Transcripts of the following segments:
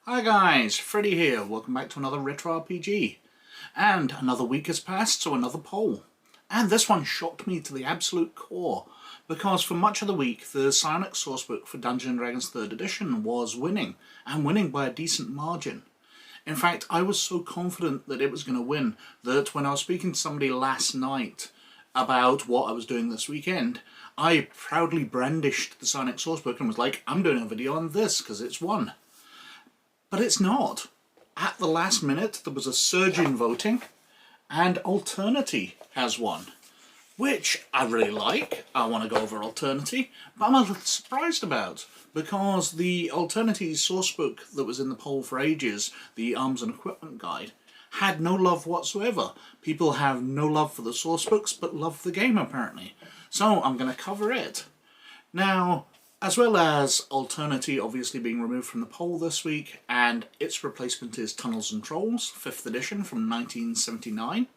Hi guys, Freddy here. Welcome back to another Retro RPG. And another week has passed, so another poll. And this one shocked me to the absolute core, because for much of the week, the psionics sourcebook for Dungeons & Dragons 3rd edition was winning, and winning by a decent margin. In fact, I was so confident that it was going to win that when I was speaking to somebody last night about what I was doing this weekend, I proudly brandished the psionics sourcebook and was like, I'm doing a video on this because it's won. But it's not. At the last minute, there was a surge in voting, and Alternity has won, which I really like. I want to go over Alternity, but I'm a little surprised about, because the Alternity sourcebook that was in the poll for ages, the Arms and Equipment Guide, had no love whatsoever. People have no love for the sourcebooks, but love the game apparently. So I'm going to cover it. Now, as well as Alternity obviously being removed from the poll this week, and its replacement is Tunnels and Trolls, 5th edition from 1979.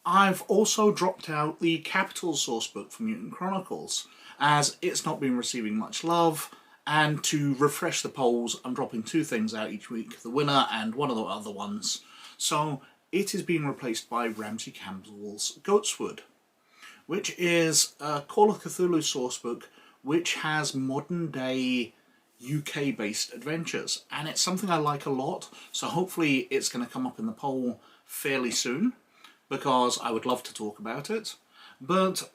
I've also dropped out the Capital sourcebook for Mutant Chronicles, as it's not been receiving much love, and to refresh the polls, I'm dropping two things out each week, the winner and one of the other ones. So it is being replaced by Ramsey Campbell's Goatswood, which is a Call of Cthulhu sourcebook which has modern day UK based adventures, and it's something I like a lot, so hopefully it's going to come up in the poll fairly soon, because I would love to talk about it. But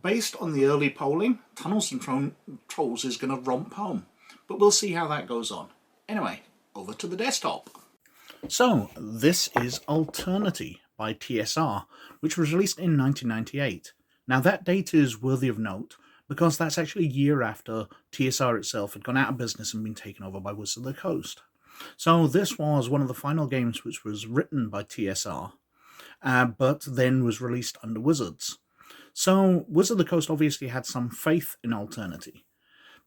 based on the early polling, Tunnels and Trolls is going to romp home, but we'll see how that goes on. Anyway, over to the desktop. So this is Alternity by TSR, which was released in 1998. Now that date is worthy of note, because that's actually a year after TSR itself had gone out of business and been taken over by Wizards of the Coast. So this was one of the final games which was written by TSR, but then was released under Wizards. So Wizards of the Coast obviously had some faith in Alternity,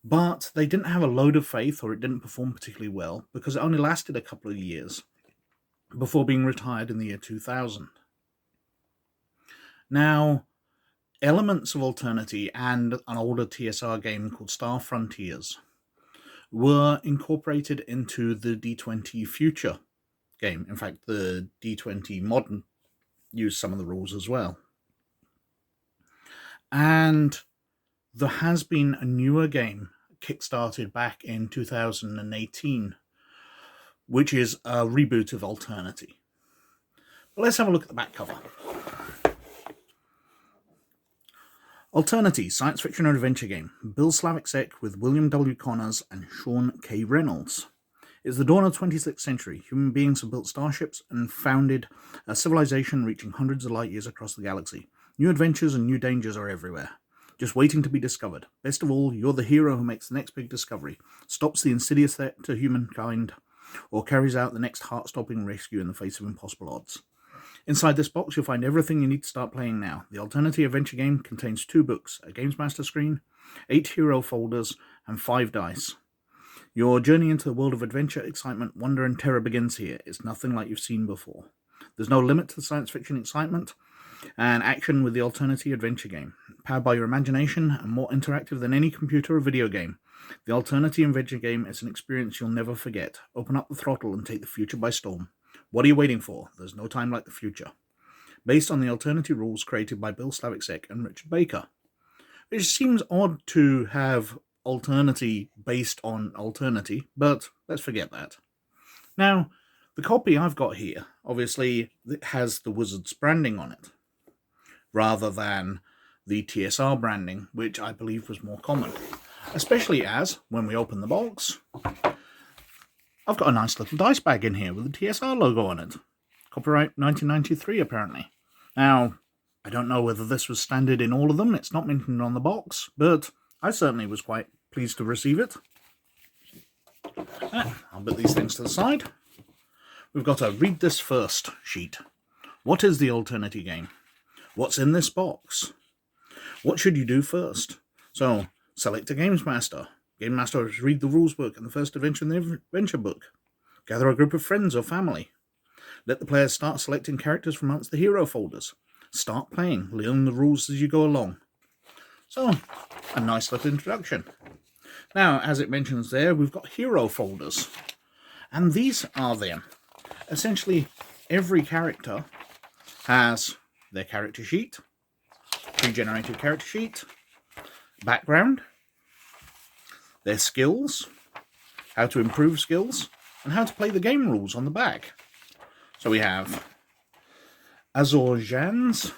but they didn't have a load of faith, or it didn't perform particularly well, because it only lasted a couple of years before being retired in the year 2000. Now, elements of Alternity and an older TSR game called Star Frontiers were incorporated into the D20 Future game. In fact, the D20 Modern used some of the rules as well. And there has been a newer game kickstarted back in 2018, which is a reboot of Alternity. But let's have a look at the back cover. Alternity, science fiction and adventure game. Bill Slavicsek with William W. Connors and Sean K. Reynolds. It's the dawn of the 26th century. Human beings have built starships and founded a civilization reaching hundreds of light years across the galaxy. New adventures and new dangers are everywhere, just waiting to be discovered. Best of all, you're the hero who makes the next big discovery, stops the insidious threat to humankind, or carries out the next heart-stopping rescue in the face of impossible odds. Inside this box, you'll find everything you need to start playing now. The Alternity adventure game contains 2 books, a Games Master screen, 8 hero folders, and 5 dice. Your journey into the world of adventure, excitement, wonder, and terror begins here. It's nothing like you've seen before. There's no limit to the science fiction excitement and action with the Alternity adventure game. Powered by your imagination and more interactive than any computer or video game, the Alternity adventure game is an experience you'll never forget. Open up the throttle and take the future by storm. What are you waiting for? There's no time like the future. Based on the Alternity rules created by Bill Slavicsek and Richard Baker. It seems odd to have Alternity based on Alternity, but let's forget that. Now, the copy I've got here, obviously, it has the Wizards branding on it, rather than the TSR branding, which I believe was more common. Especially as, when we open the box, I've got a nice little dice bag in here with the TSR logo on it. Copyright 1993, apparently. Now, I don't know whether this was standard in all of them. It's not mentioned on the box, but I certainly was quite pleased to receive it. I'll put these things to the side. We've got a read this first sheet. What is the Alternity game? What's in this box? What should you do first? So, select a Games Master. Game Master is read the rules book and the first adventure in the adventure book. Gather a group of friends or family. Let the players start selecting characters from amongst the hero folders. Start playing, learn the rules as you go along. So, a nice little introduction. Now, as it mentions there, we've got hero folders. And these are them. Essentially, every character has their character sheet, pre-generated character sheet, background, their skills, how to improve skills, and how to play the game rules on the back. So we have Azor Jans,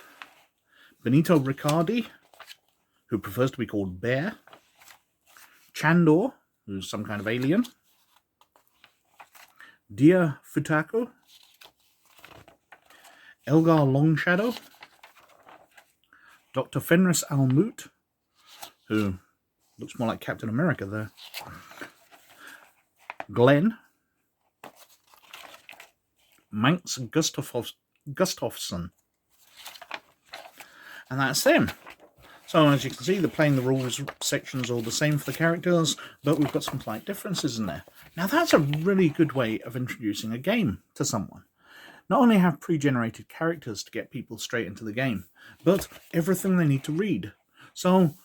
Benito Riccardi, who prefers to be called Bear, Chandor, who's some kind of alien, Dia Futako, Elgar Longshadow, Dr. Fenris Almut, who looks more like Captain America there, Glenn, Manx Gustafsson, and that's them. So as you can see, the playing the rules section's all the same for the characters, but we've got some slight differences in there. Now that's a really good way of introducing a game to someone. Not only have pre-generated characters to get people straight into the game, but everything they need to read. So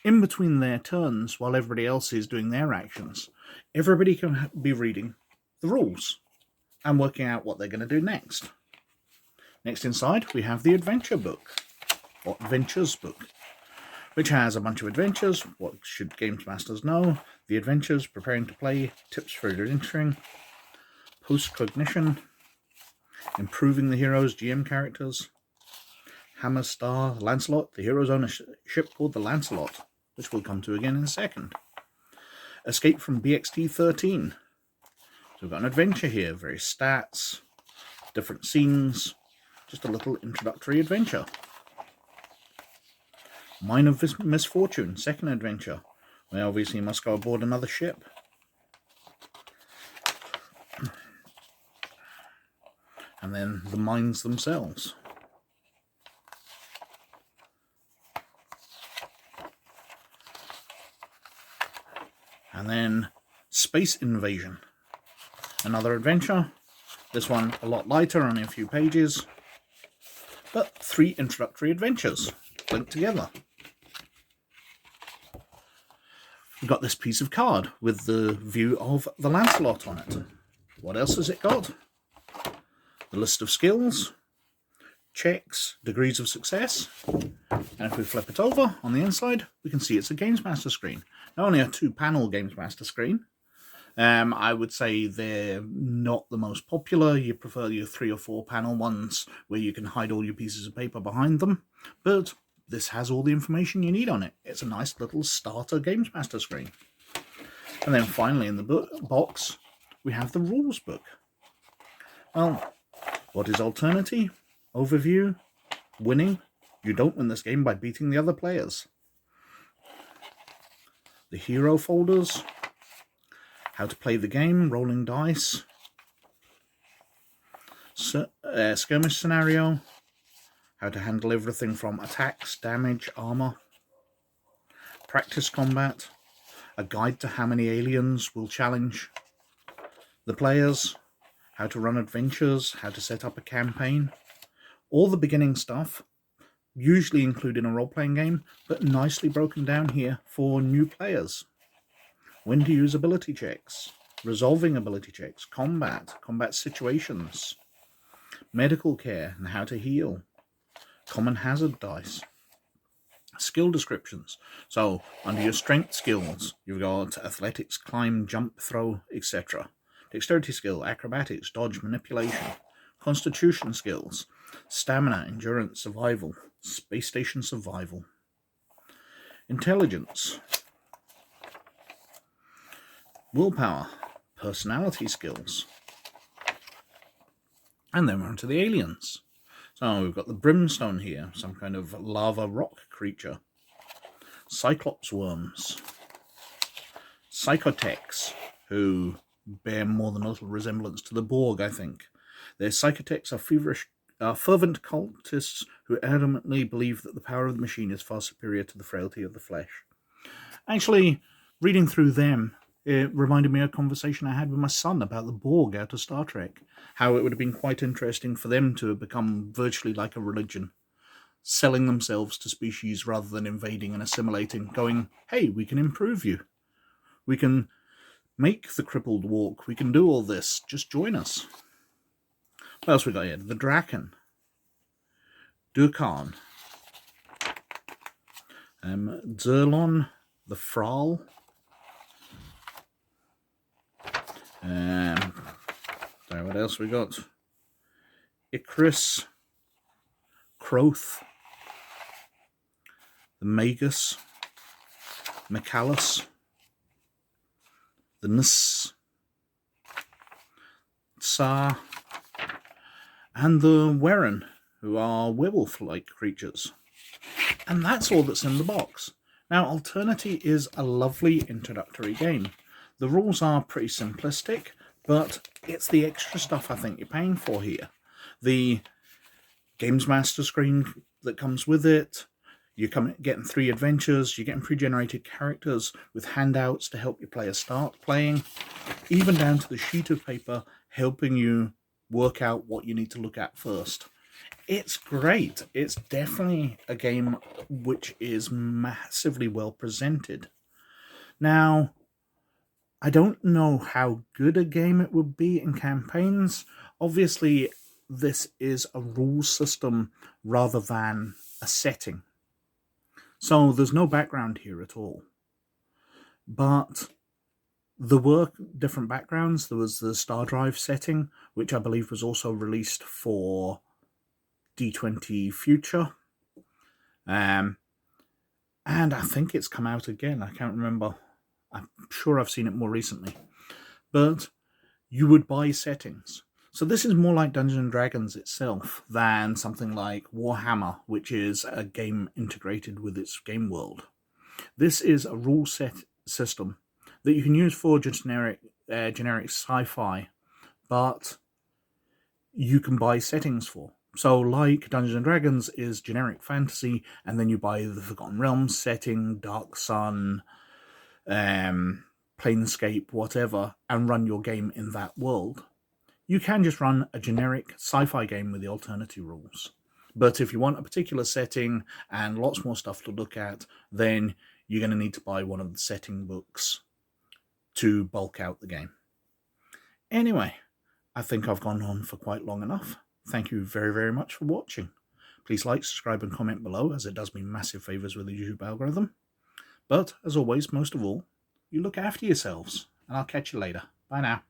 in between their turns, while everybody else is doing their actions, everybody can be reading the rules and working out what they're going to do next. Next inside, we have the adventure book, or adventures book, which has a bunch of adventures. What should games masters know? The adventures, preparing to play, tips for adventuring, post-cognition, improving the hero's GM characters, Hammer Star Lancelot, the hero's own a ship called the Lancelot, which we'll come to again in a second. Escape from BXT 13. So we've got an adventure here, various stats, different scenes, just a little introductory adventure. Mine of Misfortune, second adventure. We obviously must go aboard another ship. And then the mines themselves. And then Space Invasion. Another adventure. This one a lot lighter, only a few pages. But 3 introductory adventures linked together. We've got this piece of card with the view of the Lancelot on it. What else has it got? The list of skills, checks, degrees of success. And if we flip it over on the inside, we can see it's a Games Master screen. Not only a 2-panel Games Master screen. I would say they're not the most popular. You prefer your 3 or 4 panel ones where you can hide all your pieces of paper behind them. But this has all the information you need on it. It's a nice little starter Games Master screen. And then finally in the box, we have the rules book. Well, what is Alternity? Overview? Winning? You don't win this game by beating the other players. The hero folders. How to play the game, rolling dice. Skirmish scenario. How to handle everything from attacks, damage, armor. Practice combat. A guide to how many aliens will challenge the players. How to run adventures. How to set up a campaign. All the beginning stuff, usually included in a role-playing game, but nicely broken down here for new players. When to use ability checks. Resolving ability checks. Combat situations. Medical care and how to heal. Common hazard dice. Skill descriptions. So, under your strength skills, you've got athletics, climb, jump, throw, etc. Dexterity skill, acrobatics, dodge, manipulation. Constitution skills, stamina, endurance, survival, space station survival. Intelligence. Willpower, personality skills. And then we're onto the aliens. So we've got the Brimstone here, some kind of lava rock creature. Cyclops worms. Psychotechs, who bear more than a little resemblance to the Borg, I think. Their psychotechs are fervent cultists who adamantly believe that the power of the machine is far superior to the frailty of the flesh. Actually, reading through them, it reminded me of a conversation I had with my son about the Borg out of Star Trek. How it would have been quite interesting for them to have become virtually like a religion, selling themselves to species rather than invading and assimilating, going, hey, we can improve you. We can Make the crippled walk. We can do all this. Just join us. What else we got here? The Draken. Dukan. Zerlon. The Fraal. Sorry, what else we got? Icarus. Kroth. The Magus. Micallus. The Nis. Tsar. And the Weren, who are werewolf-like creatures. And that's all that's in the box. Now, Alternity is a lovely introductory game. The rules are pretty simplistic, but it's the extra stuff I think you're paying for here. The Games Master screen that comes with it, you're getting 3 adventures, you're getting pre-generated characters with handouts to help your players start playing, even down to the sheet of paper helping you work out what you need to look at first. It's great. It's definitely a game which is massively well presented. Now, I don't know how good a game it would be in campaigns. Obviously, this is a rule system rather than a setting. So there's no background here at all. But there were different backgrounds. There was the Star Drive setting, which I believe was also released for D20 Future. And I think it's come out again. I can't remember. I'm sure I've seen it more recently. But you would buy settings. So this is more like Dungeons & Dragons itself than something like Warhammer, which is a game integrated with its game world. This is a rule set system that you can use for generic sci-fi, but you can buy settings for. So like Dungeons & Dragons is generic fantasy, and then you buy the Forgotten Realms setting, Dark Sun, Planescape, whatever, and run your game in that world. You can just run a generic sci-fi game with the Alternity rules. But if you want a particular setting and lots more stuff to look at, then you're going to need to buy one of the setting books to bulk out the game. Anyway, I think I've gone on for quite long enough. Thank you very, very much for watching. Please like, subscribe, and comment below, as it does me massive favours with the YouTube algorithm. But, as always, most of all, you look after yourselves, and I'll catch you later. Bye now.